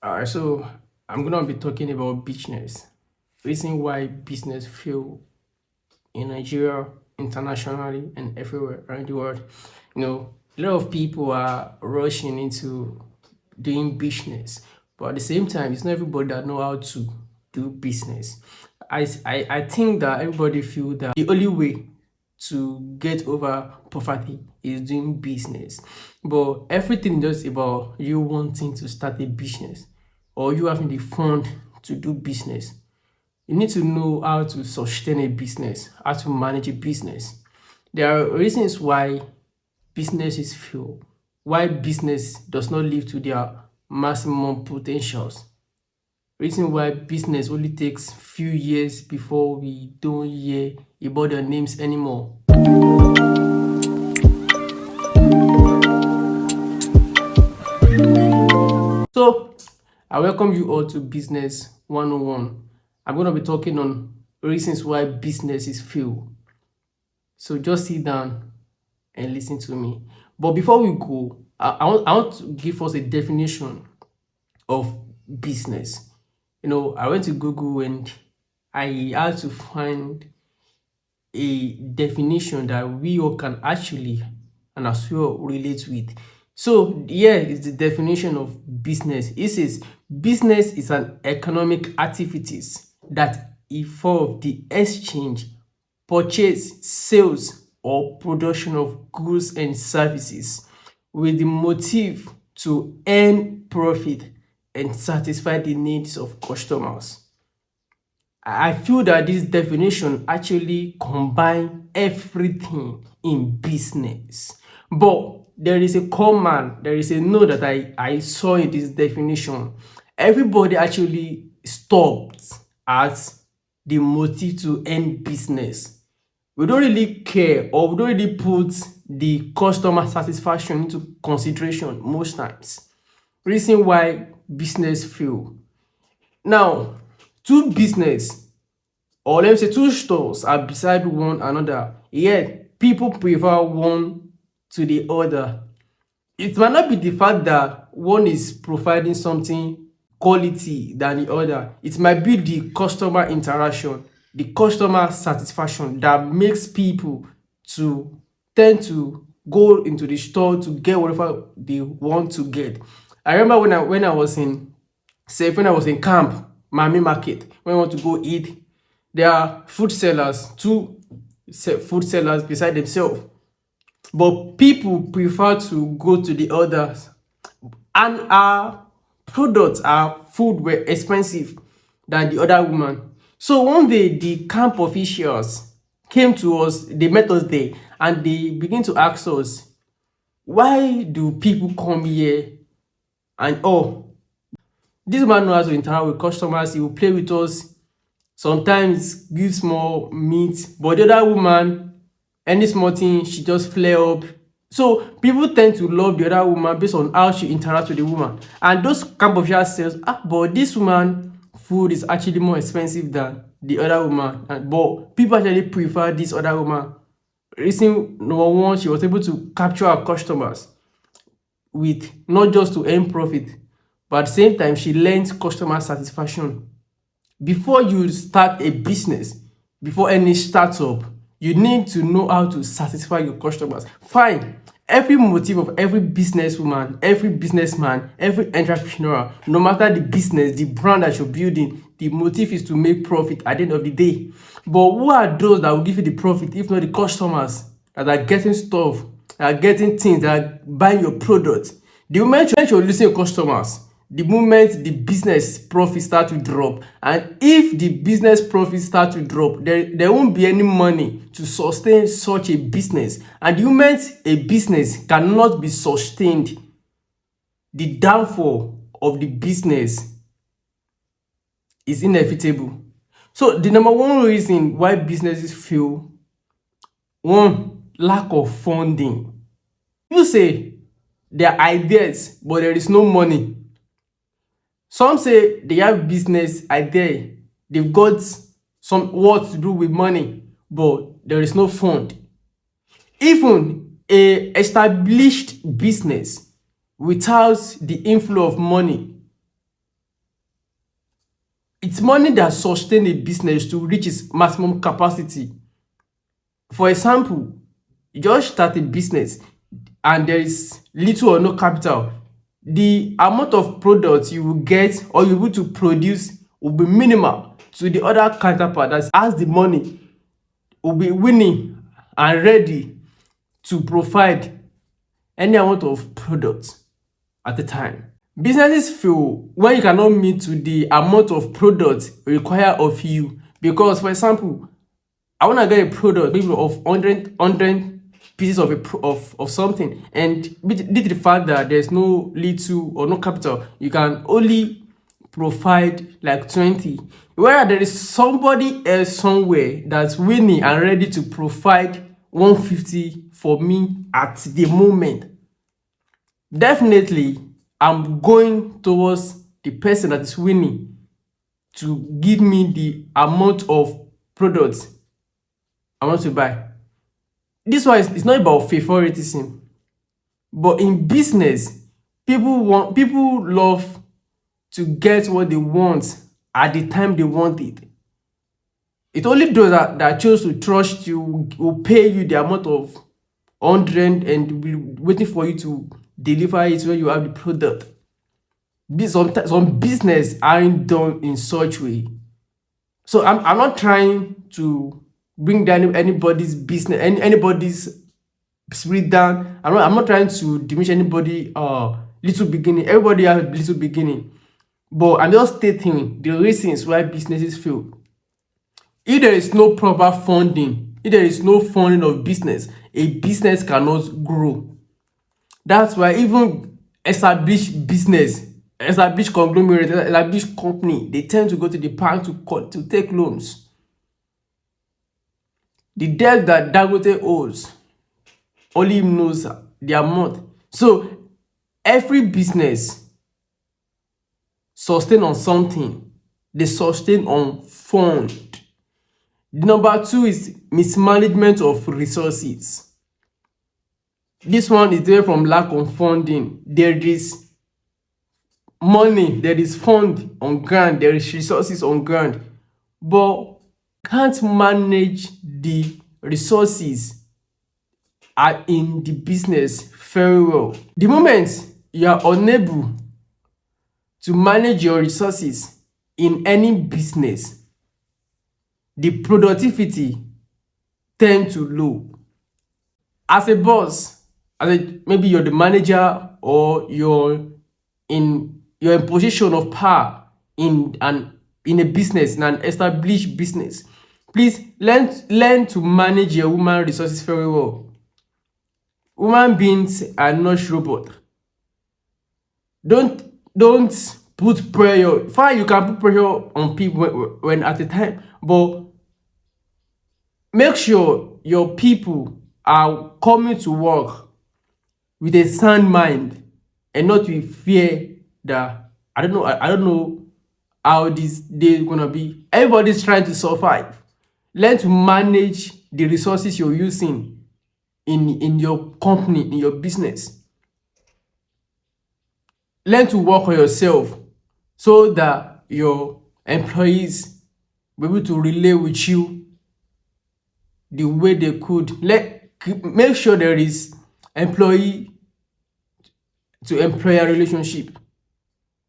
So I'm gonna be talking about business. Reason why business fail in Nigeria, internationally, and everywhere around the world. A lot of people are rushing into doing business, but at the same time, it's not everybody that know how to do business. I think that everybody feel that the only way to get over poverty is doing business, but everything is just about you wanting to start a business or you having the fund to do business. You need to know how to sustain a business, how to manage a business. There are reasons why businesses fail, why business does not live to their maximum potentials. Reason why business only takes few years before we don't hear about their names anymore. So I welcome you all to Business 101. I'm going to be talking on reasons why businesses fail. So just sit down and listen to me. But before we go, I want to give us a definition of business. I went to Google and I had to find a definition that we all can actually and as well relate with. So here is the definition of business. It says business is an economic activities that involve the exchange, purchase, sales, or production of goods and services with the motive to earn profit and satisfy the needs of customers. I feel that this definition actually combine everything in business. But there is a common, there is a note that I saw in this definition. Everybody actually stopped at the motive to end business. We don't really care or we don't really put the customer satisfaction into consideration most times. Reason why business fail. Now, two business or let me say two stores are beside one another, yet people prefer one to the other. It might not be the fact that one is providing something quality than the other. It might be the customer interaction, the customer satisfaction that makes people to tend to go into the store to get whatever they want to get. I remember when I was in, say when I was in camp, Mami Market, when I want to go eat, there are food sellers, two food sellers beside themselves. But people prefer to go to the others. And our products, our food were expensive than the other woman. So one day the camp officials came to us, they met us there, and they begin to ask us, why do people come here and this man knows how to interact with customers, he will play with us, sometimes give small meat, but the other woman, any small thing, she just flare up. So people tend to love the other woman based on how she interacts with the woman. And those camp officials says, but this woman food is actually more expensive than the other woman. But people actually prefer this other woman. Reason number one, she was able to capture her customers with not just to earn profit, but at the same time, she learns customer satisfaction. Before you start a business, before any startup, you need to know how to satisfy your customers. Fine. Every motive of every businesswoman, every businessman, every entrepreneur, no matter the business, the brand that you're building, the motive is to make profit at the end of the day. But who are those that will give you the profit if not the customers that are getting stuff, that are getting things, that are buying your product? The moment you're losing your customers, the moment the business profit start to drop, and if the business profit start to drop, there won't be any money to sustain such a business. And the moment a business cannot be sustained, the downfall of the business is inevitable. So the number one reason why businesses fail, one, lack of funding. People say there are ideas but there is no money. Some say they have business idea, they've got some work to do with money, but there is no fund. Even a established business without the inflow of money It's money that sustains a business to reach its maximum capacity. For example, you just start a business and there is little or no capital. The amount of products you will get or you're able to produce will be minimal to the other counterpart that has the money, will be willing and ready to provide any amount of products at a time. Businesses fail when you cannot meet to the amount of products required of you. Because, for example, I want to get a product maybe of 100 pieces of something, and due to the fact that there's no little or no capital, you can only provide like 20. Where there is somebody else somewhere that's willing and ready to provide 150 for me at the moment, definitely I'm going towards the person that is willing to give me the amount of products I want to buy. This one is not about favoritism, but in business, people love to get what they want at the time they want it. It only those that chose to trust you will pay you the amount of 100 and be waiting for you to deliver it when you have the product. Some business aren't done in such way. So I'm not trying to bring down anybody's business, anybody's spirit down. I'm not trying to diminish anybody little beginning. Everybody has a little beginning. But I'm just stating the reasons why businesses fail. If there is no proper funding, if there is no funding of business, a business cannot grow. That's why even established business, established conglomerate, established company, they tend to go to the bank to take loans. The debt that Dangote owes, only him knows the amount. So every business sustain on something. They sustain on fund. The number two is mismanagement of resources. This one is there from lack of funding. There is money, there is fund on ground, there is resources on ground, but can't manage the resources are in the business very well. The moment you are unable to manage your resources in any business, the productivity tend to low. As a boss, maybe you're the manager or you're in position of power in a business, in an established business, please learn to manage your human resources very well. Human beings are not robots. Don't put pressure. Fine, you can put pressure on people when at a time, but make sure your people are coming to work with a sound mind and not with fear that I don't know how this day is gonna be. Everybody's trying to survive. Learn to manage the resources you're using in your company, in your business. Learn to work on yourself so that your employees will be able to relate with you the way they could. Make sure there is employee to employer relationship,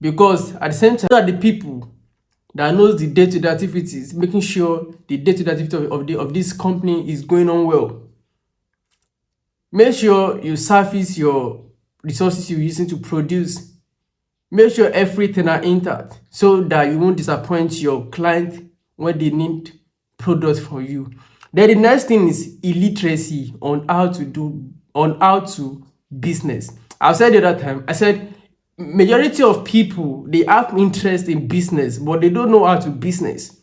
because at the same time that the people that knows the day-to-day activities, making sure the day-to-day activity of this company is going on well. Make sure you service your resources you're using to produce. Make sure everything are intact so that you won't disappoint your client when they need products from you. Then the next thing is illiteracy on how to business. I said the other time, I said majority of people, they have interest in business, but they don't know how to business.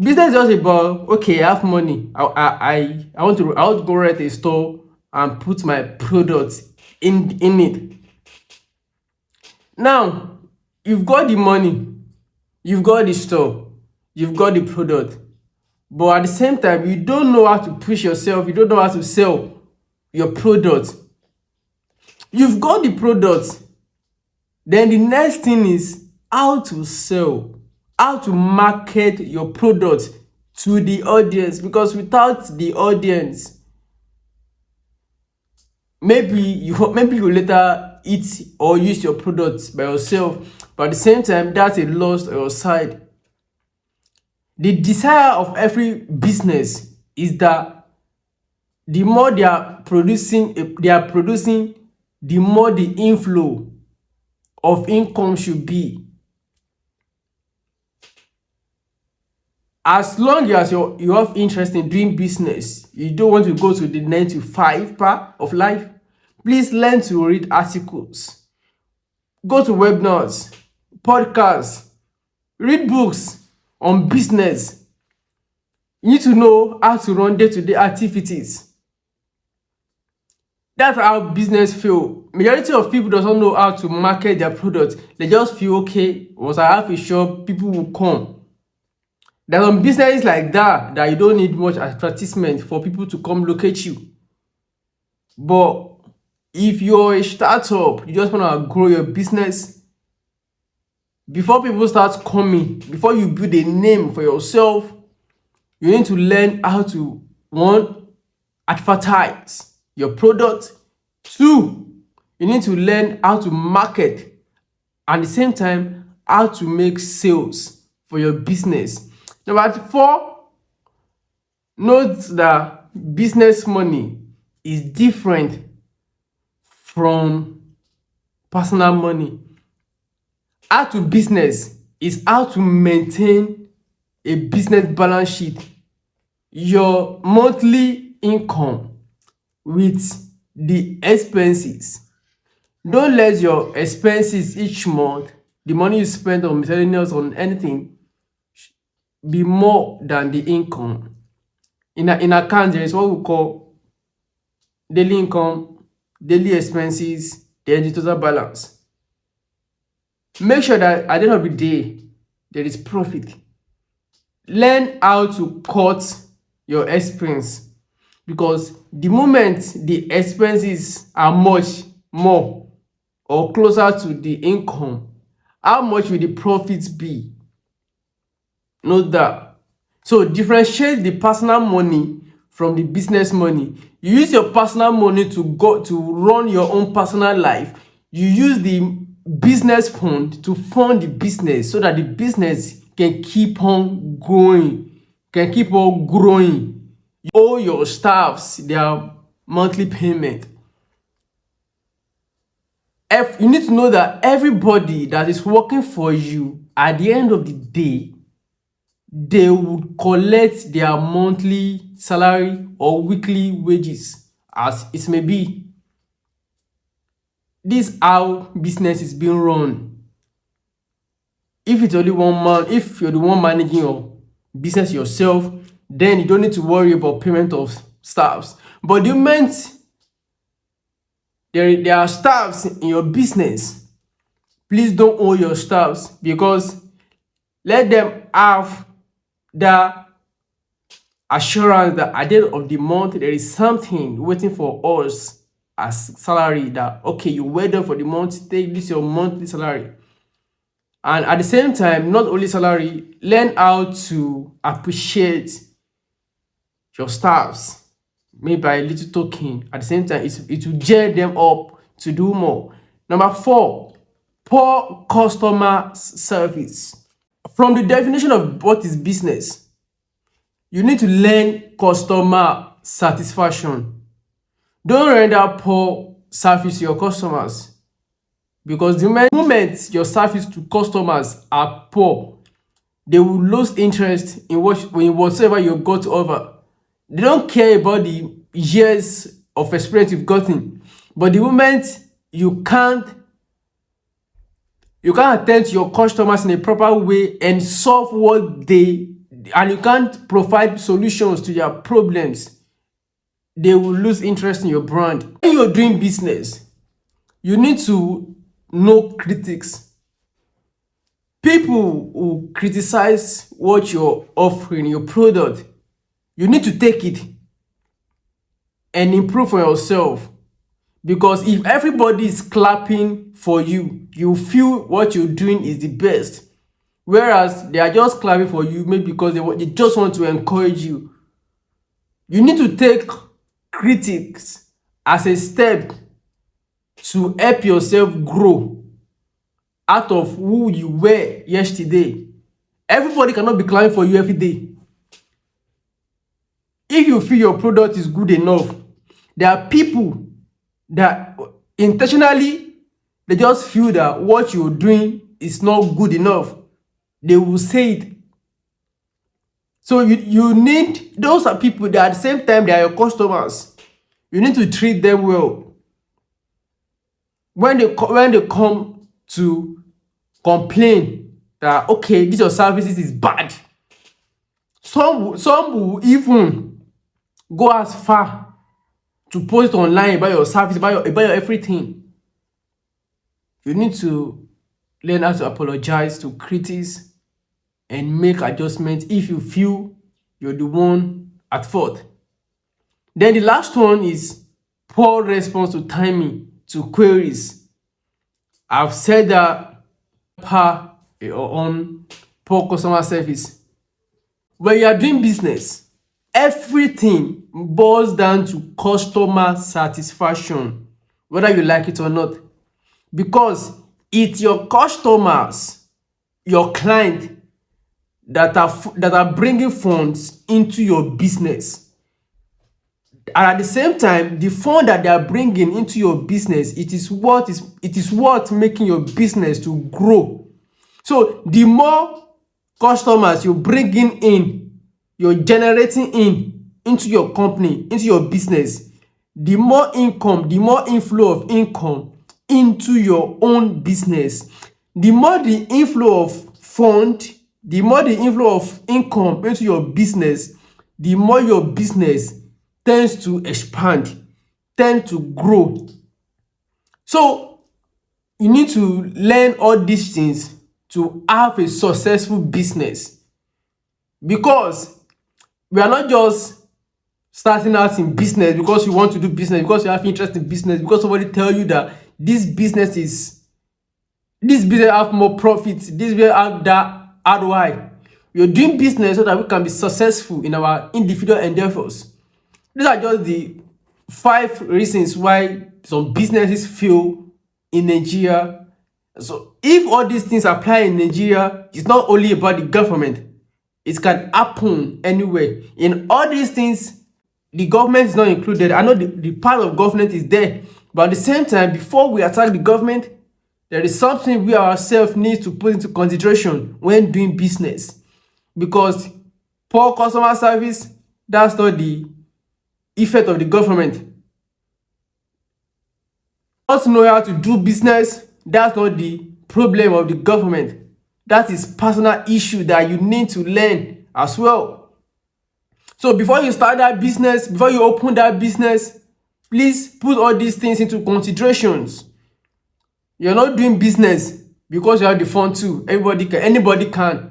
Business is just about, okay, I have money. I want to go rent a store and put my products in it. Now, you've got the money, you've got the store, you've got the product, but at the same time, you don't know how to push yourself, you don't know how to sell your product. You've got the product, then the next thing is how to sell how to market your product to the audience, because without the audience, maybe you later eat or use your products by yourself, but at the same time that's a loss on your side. The desire of every business is that the more they are producing, the more the inflow of income should be. As long as you have interest in doing business, you don't want to go to the 9 to 5 part of life, please learn to read articles, go to webinars, podcasts, read books on business. You need to know how to run day-to-day activities. That's how business feel. Majority of people doesn't know how to market their product. They just feel, okay, once I have a shop, people will come. There's some businesses like that you don't need much advertisement for people to come locate you. But if you're a startup, you just want to grow your business, before people start coming, before you build a name for yourself, you need to learn how to, one, advertise your product. Two, you need to learn how to market, and at the same time how to make sales for your business. Number 4, note that business money is different from personal money. How to business is how to maintain a business balance sheet, your monthly income with the expenses. Don't let your expenses each month, the money you spend on miscellaneous, on anything, be more than the income. In account, there is what we call daily income, daily expenses, then the total balance. Make sure that at the end of the day, there is profit. Learn how to cut your expense, because the moment the expenses are much more or closer to the income, how much will the profits be? Note that. So differentiate the personal money from the business money. You use your personal money to run your own personal life. You use the business fund to fund the business so that the business can keep on growing, You owe your staffs their monthly payment. You need to know that everybody that is working for you, at the end of the day, they would collect their monthly salary or weekly wages, as it may be. This is how business is being run. If it's only one man, if you're the one managing your business yourself, then you don't need to worry about payment of staffs. But the moment there are staffs in your business, please don't owe your staffs, because let them have the assurance that at the end of the month there is something waiting for us as salary, that okay, you wait there for the month, take this your monthly salary. And at the same time, not only salary, learn how to appreciate your staffs, maybe by a little token. At the same time, it will gel them up to do more. Number 4, poor customer service. From the definition of what is business, you need to learn customer satisfaction. Don't render poor service to your customers, because the moment your service to customers are poor, they will lose interest in whatsoever you got to offer. They don't care about the years of experience you've gotten, but the moment you can't attend to your customers in a proper way and solve and you can't provide solutions to their problems, they will lose interest in your brand. When you're doing business, you need to know critics. People who criticize what you're offering, your product, you need to take it and improve for yourself. Because if everybody is clapping for you, you feel what you're doing is the best. Whereas they are just clapping for you maybe because they just want to encourage you. You need to take critics as a step to help yourself grow out of who you were yesterday. Everybody cannot be clapping for you every day. If you feel your product is good enough, there are people that intentionally they just feel that what you're doing is not good enough. They will say it. So you need, those are people that at the same time they are your customers. You need to treat them well. When they come to complain that okay, this your services is bad, some will even go as far to post online about your service, about your everything. You need to learn how to apologize to critics and make adjustments if you feel you're the one at fault. Then the last one is poor response to timing to queries. I've said that on poor customer service. When you are doing business, everything boils down to customer satisfaction, whether you like it or not. Because it's your customers, your client, that are bringing funds into your business. And at the same time, the fund that they are bringing into your business, it is what making your business to grow. So the more customers you're bringing in, you're generating into your company, into your business, the more income, the more inflow of income into your own business, the more the inflow of fund, the more the inflow of income into your business, the more your business tends to expand, tend to grow. So you need to learn all these things to have a successful business, because we are not just starting out in business because you want to do business, because you have interest in business, because somebody tell you that this business have more profits, this business have that ROI. You're doing business so that we can be successful in our individual endeavors. These are just the 5 reasons why some businesses fail in Nigeria. So if all these things apply in Nigeria, it's not only about the government. It can happen anywhere. In all these things, the government is not included. I know the part of government is there, but at the same time, before we attack the government, there is something we ourselves need to put into consideration when doing business. Because poor customer service, that's not the effect of the government. Not know how to do business, that's not the problem of the government. That is personal issue that you need to learn as well. So before you start that business, before you open that business, please put all these things into considerations. You're not doing business because you have the fund too. Anybody can.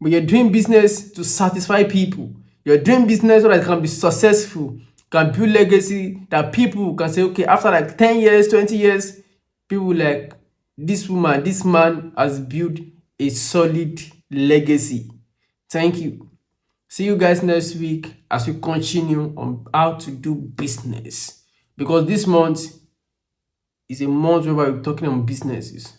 But you're doing business to satisfy people. You're doing business so that it can be successful, can build legacy, that people can say, okay, after like 10 years, 20 years, people like, this woman, this man has built a solid legacy. Thank you. See you guys next week as we continue on how to do business. Because this month is a month where we're talking about businesses.